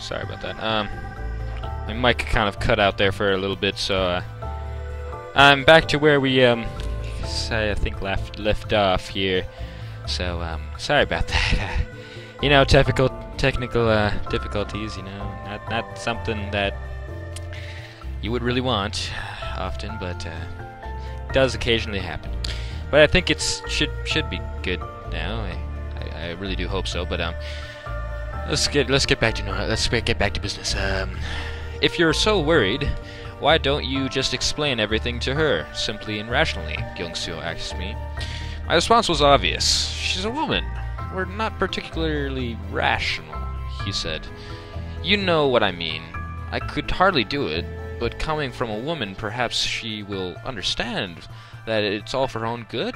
Sorry about that. My mic kind of cut out there for a little bit, so I'm back to where we I think left off here. So sorry about that. You know, technical difficulties. You know, not something that you would really want often, but it does occasionally happen. But I think should be good now. I really do hope so. But let's get back to business. If you're so worried, why don't you just explain everything to her, simply and rationally? Gyung-soo asked me. My response was obvious. She's a woman. We're not particularly rational, he said. You know what I mean. I could hardly do it, but coming from a woman, perhaps she will understand that it's all for her own good?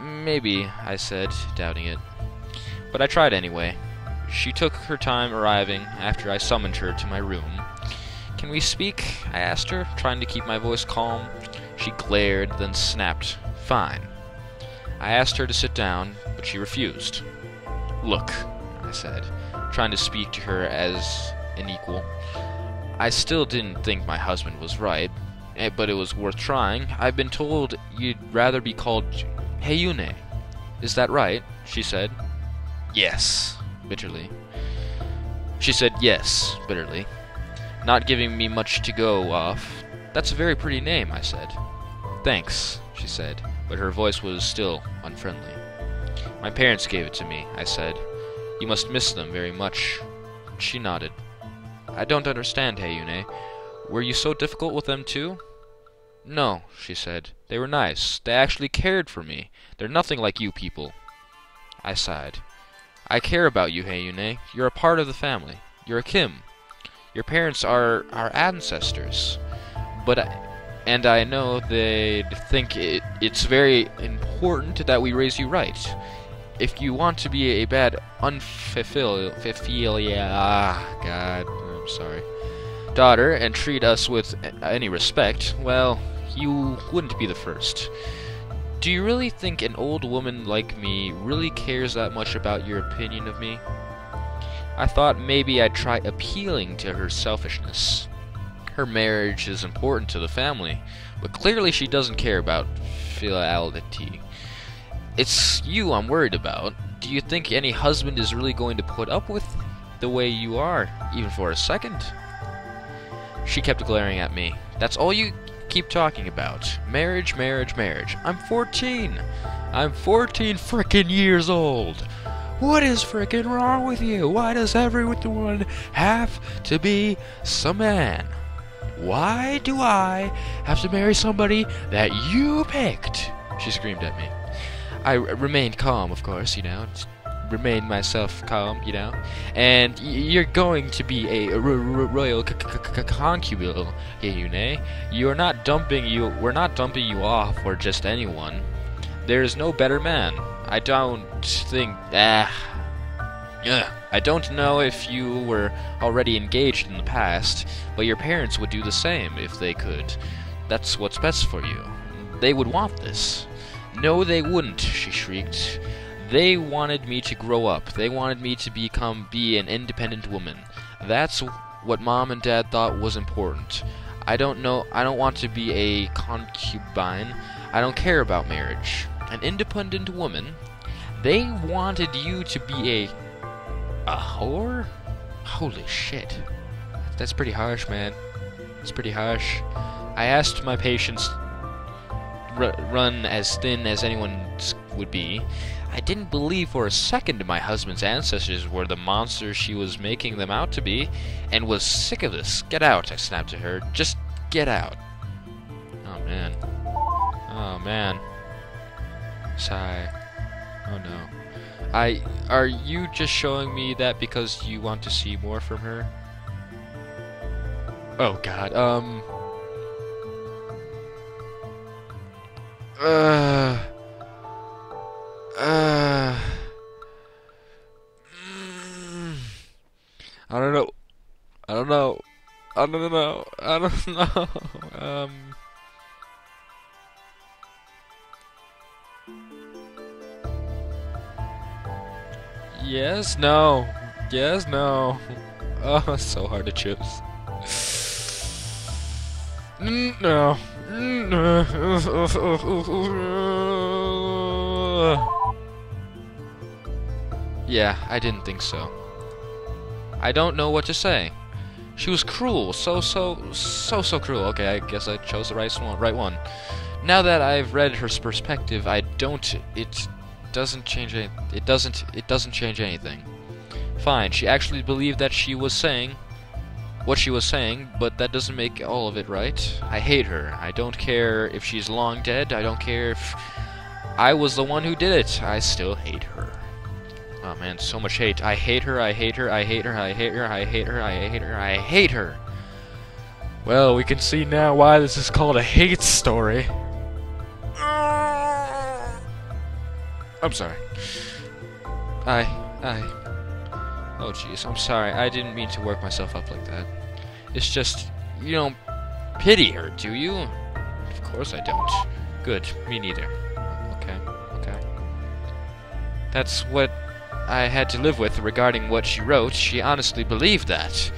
Maybe, I said, doubting it. But I tried anyway. She took her time arriving after I summoned her to my room. Can we speak? I asked her, trying to keep my voice calm. She glared, then snapped, Fine. I asked her to sit down, but she refused. Look, I said, trying to speak to her as an equal. I still didn't think my husband was right, but it was worth trying. I've been told you'd rather be called Heyune. Is that right? She said. Yes, bitterly. She said yes, bitterly, not giving me much to go off. That's a very pretty name, I said. Thanks, she said, but her voice was still unfriendly. My parents gave it to me, I said. You must miss them very much. She nodded. I don't understand, Heyune. Were you so difficult with them too? No, she said. They were nice. They actually cared for me. They're nothing like you people. I sighed. I care about you, Heyune. You're a part of the family. You're a Kim. Your parents are our ancestors. And I know they'd think it's very important that we raise you right. If you want to be a bad daughter and treat us with any respect, well, you wouldn't be the first. Do you really think an old woman like me really cares that much about your opinion of me? I thought maybe I'd try appealing to her selfishness. Her marriage is important to the family, but clearly she doesn't care about fidelity. It's you I'm worried about. Do you think any husband is really going to put up with the way you are, even for a second? She kept glaring at me. That's all you keep talking about. Marriage, marriage, marriage. I'm 14. I'm 14 frickin' years old. What is frickin' wrong with you? Why does everyone have to be some man? Why do I have to marry somebody that you picked? She screamed at me. I remained calm, of course, remained myself calm, and you're going to be a royal concubine, Heyune. We're not dumping you off for just anyone. There's no better man. I don't know if you were already engaged in the past, but your parents would do the same if they could. That's what's best for you. They would want this. No, they wouldn't, she shrieked. They wanted me to grow up. They wanted me to be an independent woman. That's what Mom and Dad thought was important. I don't want to be a concubine. I don't care about marriage. An independent woman? They wanted you to be a whore? Holy shit. That's pretty harsh, man. It's pretty harsh. I asked my patients run as thin as anyone's would be. I didn't believe for a second my husband's ancestors were the monsters she was making them out to be, and was sick of this. Get out, I snapped at her. Just get out. Oh, man. Oh, man. Sigh. Oh, no. Are you just showing me that because you want to see more from her? Oh, God, I don't know. I don't know. I don't know. I don't know. Yes, no. Yes, no. Oh, so hard to choose. No. Yeah, I didn't think so. I don't know what to say. She was cruel, so cruel. Okay, I guess I chose the right one. Now that I've read her perspective, it doesn't change anything. Fine, she actually believed that she was saying what she was saying, but that doesn't make all of it right. I hate her. I don't care if she's long dead. I don't care if I was the one who did it. I still hate her. Oh man, so much hate. I hate her, I hate her, I hate her, I hate her, I hate her, I hate her, I hate her. Well, we can see now why this is called a hate story. I'm sorry. Oh jeez, I'm sorry. I didn't mean to work myself up like that. It's just, you don't pity her, do you? Of course I don't. Good, me neither. Okay. That's what I had to live with regarding what she wrote. She honestly believed that.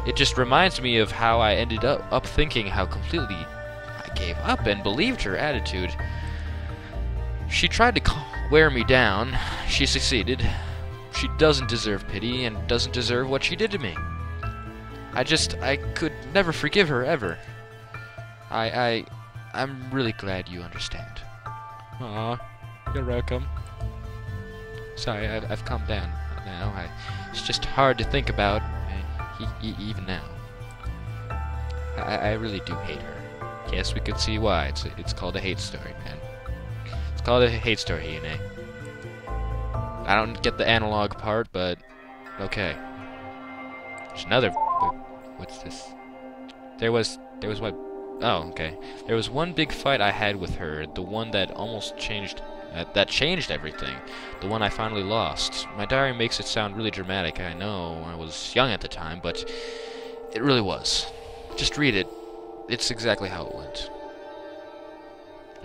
It just reminds me of how I ended up thinking how completely I gave up and believed her attitude. She tried to wear me down. She succeeded. She doesn't deserve pity and doesn't deserve what she did to me. I could never forgive her, ever. I'm really glad you understand. Aw, you're welcome. Sorry, I've calmed down now. It's just hard to think about, even now. I really do hate her. Yes, we could see why. It's called a hate story, man. It's called a hate story, you know. I don't get the analog part, but okay. There's another. What's this? There was what? Oh, okay. There was one big fight I had with her, the one that almost changed. That changed everything. The one I finally lost. My diary makes it sound really dramatic. I know I was young at the time, but it really was. Just read it. It's exactly how it went.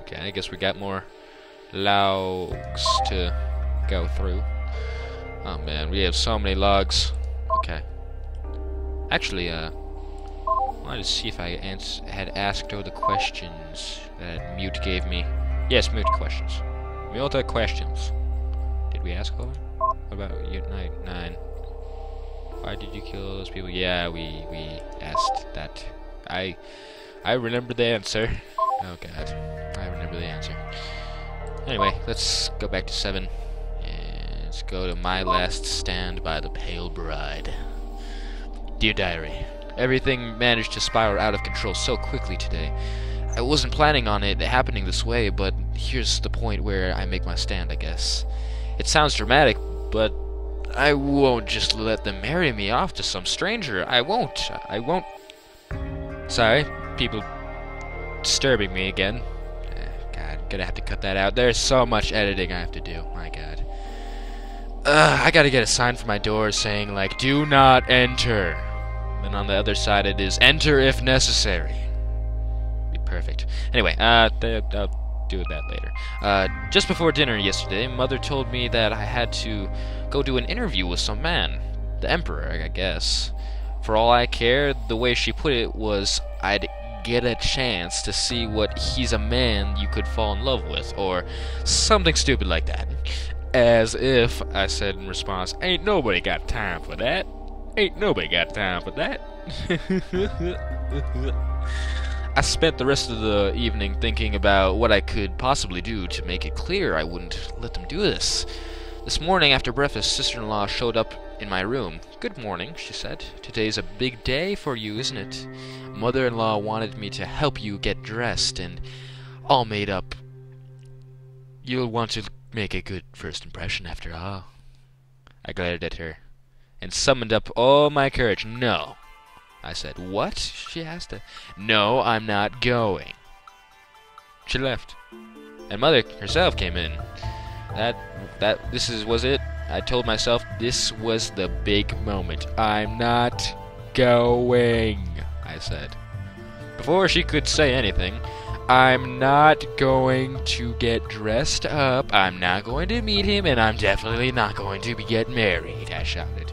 Okay, I guess we got more logs to go through. Oh man, we have so many logs. Okay. Actually, I wanted to see if I had asked her the questions that Mute gave me. Yes, Mute questions. Mute questions. Did we ask her? What about you? 9. Why did you kill those people? Yeah, we asked that. I remember the answer. Oh god, I remember the answer. Anyway, let's go back to 7. And let's go to my last stand by the pale bride. Dear diary, everything managed to spiral out of control so quickly today. I wasn't planning on it happening this way, but here's the point where I make my stand, I guess. It sounds dramatic, but I won't just let them marry me off to some stranger. I won't. Sorry, people disturbing me again. God, gonna have to cut that out. There's so much editing I have to do. My god. I gotta get a sign for my door saying, like, do not enter. Then on the other side it is, enter if necessary. Be perfect. Anyway, I'll do that later. Just before dinner yesterday, Mother told me that I had to go do an interview with some man. The Emperor, I guess. For all I care, the way she put it was, I'd get a chance to see what he's a man you could fall in love with, or something stupid like that. As if, I said in response, ain't nobody got time for that. Ain't nobody got time for that. I spent the rest of the evening thinking about what I could possibly do to make it clear I wouldn't let them do this. This morning after breakfast, sister-in-law showed up in my room. Good morning, she said. Today's a big day for you, isn't it? Mother-in-law wanted me to help you get dressed and all made up. You'll want to make a good first impression after all. I glared at her and summoned up all my courage. No. I said. What? She asked. No, I'm not going. She left. And Mother herself came in. Was it. I told myself this was the big moment. I'm not going, I said. Before she could say anything, I'm not going to get dressed up, I'm not going to meet him, and I'm definitely not going to get married, I shouted.